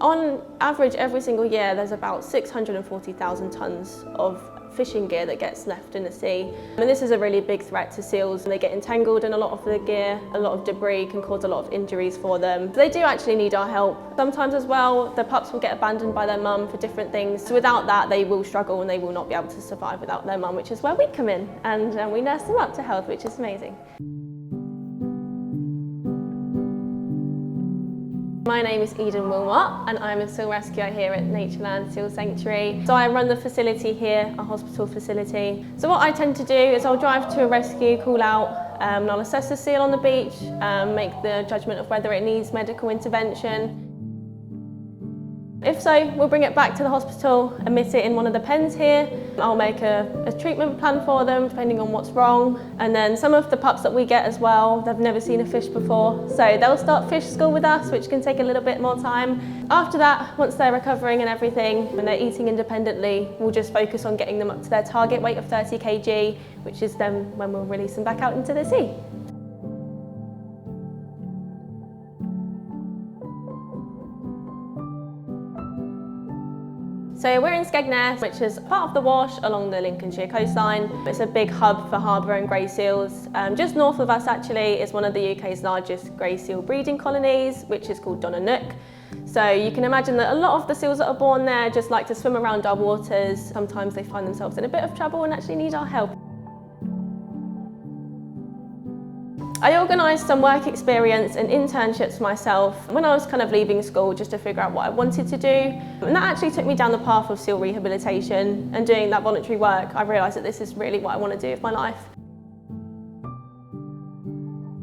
On average, every single year, there's about 640,000 tonnes of fishing gear that gets left in the sea. And this is a really big threat to seals. They get entangled in a lot of the gear, a lot of debris can cause a lot of injuries for them. So they do actually need our help. Sometimes as well, the pups will get abandoned by their mum for different things. So without that, they will struggle and they will not be able to survive without their mum, which is where we come in. And we nurse them up to health, which is amazing. My name is Yeadon Willmott and I'm a seal rescuer here at Natureland Seal Sanctuary. So I run the facility here, a hospital facility. So what I tend to do is I'll drive to a rescue, call out, and I'll assess the seal on the beach, make the judgment of whether it needs medical intervention. If so, we'll bring it back to the hospital, admit it in one of the pens here. I'll make a treatment plan for them, depending on what's wrong. And then some of the pups that we get as well, they've never seen a fish before. So they'll start fish school with us, which can take a little bit more time. After that, once they're recovering and everything, when they're eating independently, we'll just focus on getting them up to their target weight of 30 kg, which is then when we'll release them back out into the sea. So we're in Skegness, which is part of the Wash along the Lincolnshire coastline. It's a big hub for harbour and grey seals. Just north of us actually is one of the UK's largest grey seal breeding colonies, which is called Nook. So you can imagine that a lot of the seals that are born there just like to swim around our waters. Sometimes they find themselves in a bit of trouble and actually need our help. I organised some work experience and internships myself when I was kind of leaving school just to figure out what I wanted to do. And that actually took me down the path of seal rehabilitation, and doing that voluntary work, I realised that this is really what I want to do with my life.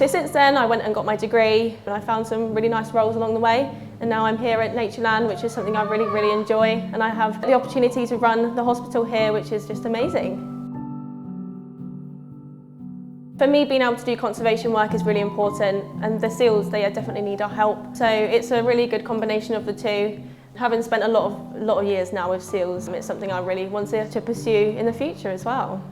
So since then I went and got my degree and I found some really nice roles along the way, and now I'm here at Natureland, which is something I really enjoy, and I have the opportunity to run the hospital here, which is just amazing. For me, being able to do conservation work is really important, and the seals, they definitely need our help. So it's a really good combination of the two. Having spent a lot of years now with seals, it's something I really wanted to pursue in the future as well.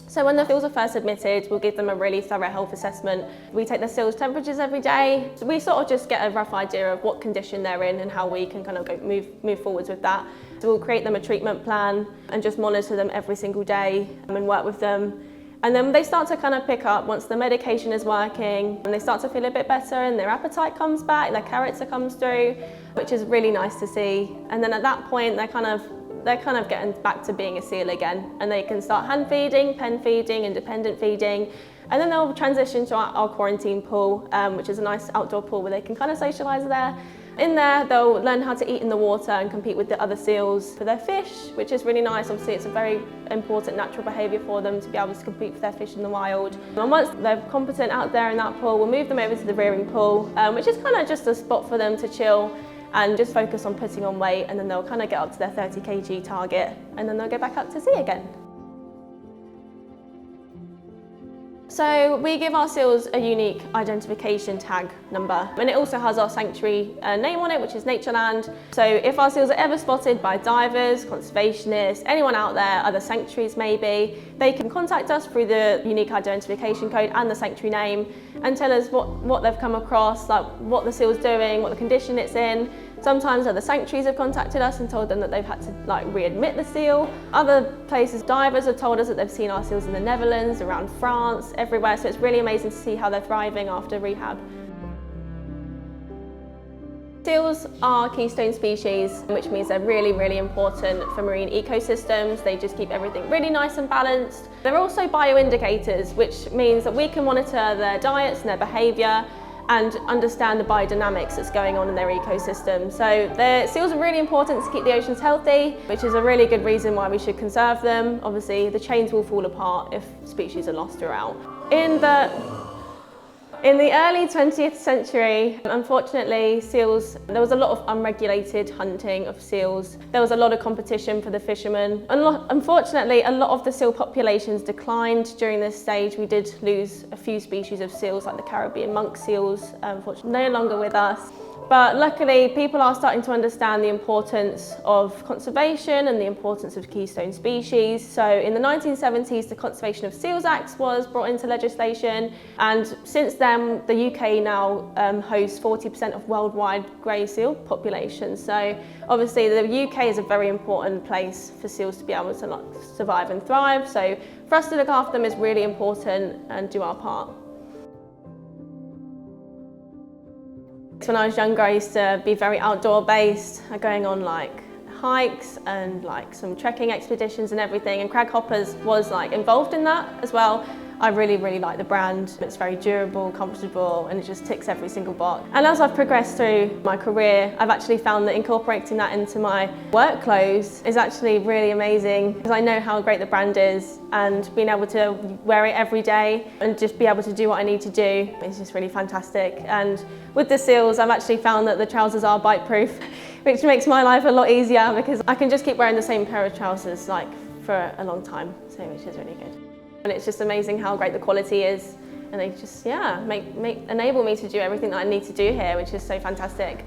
So when the seals are first admitted, we'll give them a really thorough health assessment. We take the seals' temperatures every day. So we sort of just get a rough idea of what condition they're in and how we can kind of move forwards with that. So we'll create them a treatment plan and just monitor them every single day and work with them. And then they start to kind of pick up once the medication is working, and they start to feel a bit better and their appetite comes back, their character comes through, which is really nice to see. And then at that point, they're kind of getting back to being a seal again, and they can start hand feeding, pen feeding, independent feeding, and then they'll transition to our quarantine pool, which is a nice outdoor pool where they can kind of socialise there. In there, they'll learn how to eat in the water and compete with the other seals for their fish, which is really nice. Obviously, it's a very important natural behaviour for them to be able to compete for their fish in the wild. And once they're competent out there in that pool, we'll move them over to the rearing pool, which is kind of just a spot for them to chill and just focus on putting on weight, and then they'll kind of get up to their 30 kg target, and then they'll go back out to sea again. So we give our seals a unique identification tag number, and it also has our sanctuary name on it, which is Natureland. So if our seals are ever spotted by divers, conservationists, anyone out there, other sanctuaries maybe, they can contact us through the unique identification code and the sanctuary name and tell us what they've come across, like what the seal's doing, what the condition it's in. Sometimes other sanctuaries have contacted us and told them that they've had to readmit the seal. Other places, divers have told us that they've seen our seals in the Netherlands, around France, everywhere. So it's really amazing to see how they're thriving after rehab. Seals are keystone species, which means they're really important for marine ecosystems. They just keep everything really nice and balanced. They're also bioindicators, which means that we can monitor their diets and their behaviour and understand the biodynamics that's going on in their ecosystem. So the seals are really important to keep the oceans healthy, which is a really good reason why we should conserve them. Obviously, the chains will fall apart if species are lost or out. In the early 20th century, unfortunately, seals, there was a lot of unregulated hunting of seals. There was a lot of competition for the fishermen. Unfortunately, a lot of the seal populations declined during this stage. We did lose a few species of seals, like the Caribbean monk seals, unfortunately no longer with us. But luckily, people are starting to understand the importance of conservation and the importance of keystone species. So in the 1970s, the Conservation of Seals Act was brought into legislation. And since then, the UK now hosts 40% of worldwide grey seal population. So obviously the UK is a very important place for seals to be able to survive and thrive. So for us to look after them is really important and do our part. When I was younger, I used to be very outdoor based, going on like hikes and like some trekking expeditions and everything, and Craghoppers was like involved in that as well. I really like the brand. It's very durable, comfortable, and it just ticks every single box. And as I've progressed through my career, I've actually found that incorporating that into my work clothes is actually really amazing, because I know how great the brand is, and being able to wear it every day and just be able to do what I need to do is just really fantastic. And with the seals, I've actually found that the trousers are bite proof, which makes my life a lot easier, because I can just keep wearing the same pair of trousers like for a long time, so which is really good. And it's just amazing how great the quality is, and they just enable me to do everything that I need to do here, which is so fantastic.